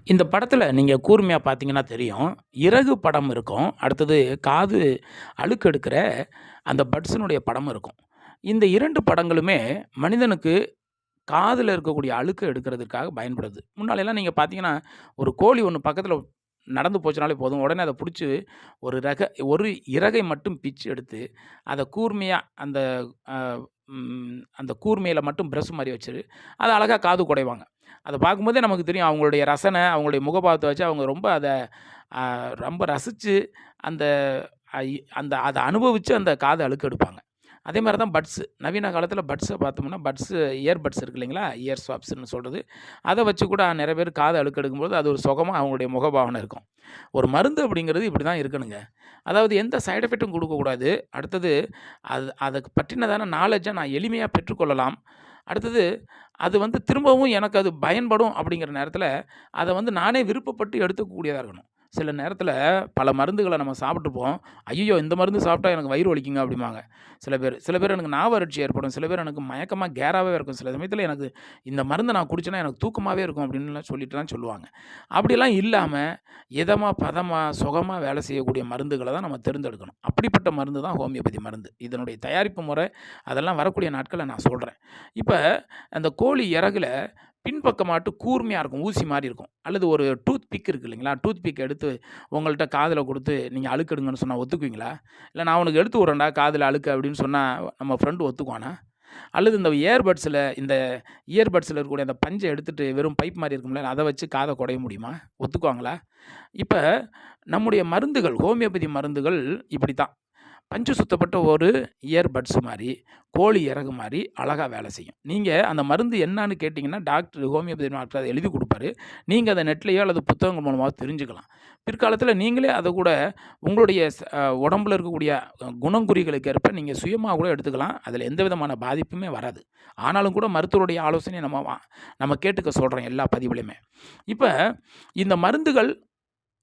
இந்த படத்துல நீங்க கூர்மையா பார்த்தீங்கன்னா தெரியும். இறகு படம் இருக்கும். அடுத்தது காது அழுக்கு எடுக்கிற அந்த பட்ஸினுடைய படம் இருக்கும். இந்த 2 படங்களுமே மனிதனுக்கு காதுல இருக்கக்கூடிய அழுக்க எடுக்கிறதுக்காக பயன்படுது. முன்னாடிலாம் நீங்க பார்த்தீங்கன்னா, ஒரு கோழி ஒண்ணு பக்கத்துல நடந்து போச்சுனாலே போதும். உடனே அத புடிச்சு ஒரு இறகை மட்டும் பிச்சு எடுத்து, அத கூர்மையா அ அந்த கூர்மையில மட்டும் பிரஷ் மாரி வச்சு, அத அழகா காது குடைவாங்க. அத பார்க்கும்போதே நமக்கு தெரியும். அவங்களுடைய ரசனை, அவங்களுடைய முகபாவத்த வச்சு அவங்க ரொம்ப அ ரொம்ப ரசிச்சு அந்த அத அனுபவிச்சு அந்த காது அழுக்கு எடுப்பாங்க. அதே மாரி தான் பட்ஸ். நவீன காலத்தில பட்ஸ பார்த்தோம்னா, இயர் பட்ஸ் இருக்கு இல்லைங்களா? இயர் ஸ்வாப்ஸ்ன்னு சொல்றது. அத வச்சு கூட நெறைய பேர் காது அழுக்கு எடுக்கும்போது, அது ஒரு சுகமா அவங்களுடைய முகபாவனை இருக்கும். ஒரு மருந்து அப்படிங்கிறது இப்படி தான் இருக்கணுங்க. அதாவது எந்த சைட் எஃபெக்ட்டும் குடுக்கக்கூடாது. அடுத்தது அதுக்கு பற்றினதான நாலேட்ஜ நான் எளிமையா பெற்றுக்கொள்ளலாம். அடுத்தது அது திரும்பவும் எனக்கு அது பயன்படும் அப்படிங்கிற நேரத்தில, அத நானே விருப்பப்பட்டு எடுத்துக்கக்கூடியதா இருக்கணும். சில நேரத்தில பல மருந்துகள நம்ம சாப்பிட்டுருப்போம். "ஐய்யய்யோ! இந்த மருந்து சாப்பிட்டா எனக்கு வயிறு வலிக்குங்க" அப்படிம்பாங்க. சில பேர் எனக்கு நாவு வறட்சி ஏற்படும். சில பேர் எனக்கு மயக்கமா கேராவே இருக்கும். சில சமயத்தில எனக்கு இந்த மருந்த நான் குடிச்சேன்னா எனக்கு தூக்கமாவே இருக்கும் அப்படின்லாம் சொல்லிட்டுலாம் சொல்லுவாங்க. அப்படிலாம் இல்லாம, எதமா, பதமா, சுகமா வேலை செய்யக்கூடிய மருந்துகள தான் நம்ம தேர்ந்தெடுக்கணும். அப்படிப்பட்ட மருந்து தான் ஹோமியோபதி மருந்து. இதனுடைய தயாரிப்பு முறை அதெல்லாம் வரக்கூடிய நாட்கள நான் சொல்றேன். இப்ப அந்த கோழி இறகுல பின்பக்கமாட்டு கூர்மையா இருக்கும். ஊசி மாரி இருக்கும். அல்லது ஒரு டூத் பிக் இருக்கு இல்லைங்களா? டூத் பிக் எடுத்து உங்கள்ட்ட காதுல குடுத்து, நீங்க அழுக்கெடுங்கன்னு சொன்னா ஒத்துக்குவீங்களா? இல்ல நான் உனக்கு எடுத்து விட்றேன்டா காதுல அழுக்கு அப்படின்னு சொன்னா, நம்ம ஃப்ரெண்ட் ஒத்துக்குவானா? அல்லது இந்த இயர் பட்ஸ்ல இருக்கக்கூடிய அந்த பஞ்ச எடுத்துட்டு வெறும் பைப் மாரி இருக்கும்ல, அத வச்சு காத குடைய முடியுமா? ஒத்துக்குவாங்களா? இப்ப நம்முடைய மருந்துகள், ஹோமியோபதி மருந்துகள் இப்படித்தான். பஞ்சு சுத்தப்பட்ட ஒரு இயர் பட்ஸ் மாரி, கோழி இறகு மாரி அழகா வேலை செய்யும். நீங்க அந்த மருந்து என்னான்னு கேட்டீங்கன்னா, ஹோமியோபதி டாக்டர் அத எழுதி குடுப்பாரு. நீங்க அத நெட்லயோ அல்லது புத்தகங்கள் மூலமாவோ தெரிஞ்சுக்கலாம். பிற்காலத்தில நீங்களே அத கூட உங்களுடைய உடம்புல இருக்கக்கூடிய குணங்குறிகளுக்கு ஏற்ப நீங்க சுயமா கூட எடுத்துக்கலாம். அதில எந்த விதமான பாதிப்புமே வராது. ஆனாலும் கூட மருத்துவருடைய ஆலோசனைய நம்ம கேட்டுக்க சொல்றேன் எல்லா பதிவிலுமே. இப்ப இந்த மருந்துகள்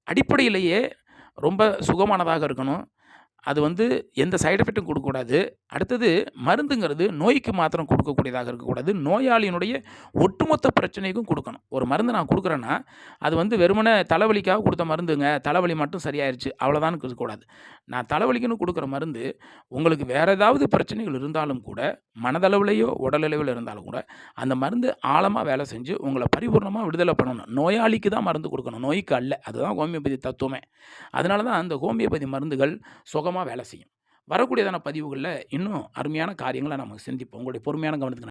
அடிப்படையிலேயே ரொம்ப சுகமானதாக இருக்கணும். அது எந்த சைட் எஃபெக்ட்டும் குடுக்கக்கூடாது. அடுத்தது மருந்துங்கிறது நோய்க்கு மாத்திரம் குடுக்கக்கூடியதாக இருக்கக்கூடாது. நோயாளியினுடைய ஒட்டுமொத்த பிரச்சனைக்கும் குடுக்கணும். ஒரு மருந்து நான் குடுக்குறேன்னா, அது வெறுமனே தலைவலிக்காக குடுத்த மருந்துங்க. தலைவலி மட்டும் சரியாயிருச்சு. அவ்வளோதான்னு இருக்கக்கூடாது. நான் தலைவலிக்குன்னு குடுக்குற மருந்து, உங்களுக்கு வேற ஏதாவது பிரச்சனைகள் இருந்தாலும் கூட, மனதளவிலயோ, உடலளவில இருந்தாலும் கூட, அந்த மருந்து ஆழமா வேலை செஞ்சு உங்கள பரிபூர்ணமா விடுதலை பண்ணணும். நோயாளிக்கு தான் மருந்து குடுக்கணும். நோய்க்கு அல்ல. அதுதான் ஹோமியோபதி தத்துவமே. அதனால தான் அந்த ஹோமியோபதி மருந்துகள் சுகமா வேலை செய்யும். வரக்கூடியதான பதிவுகள்ல இன்னும் அருமையான காரியங்கள நம்ம சிந்திப்போம். உங்களுடைய பொறுமையான கவனத்துக்கு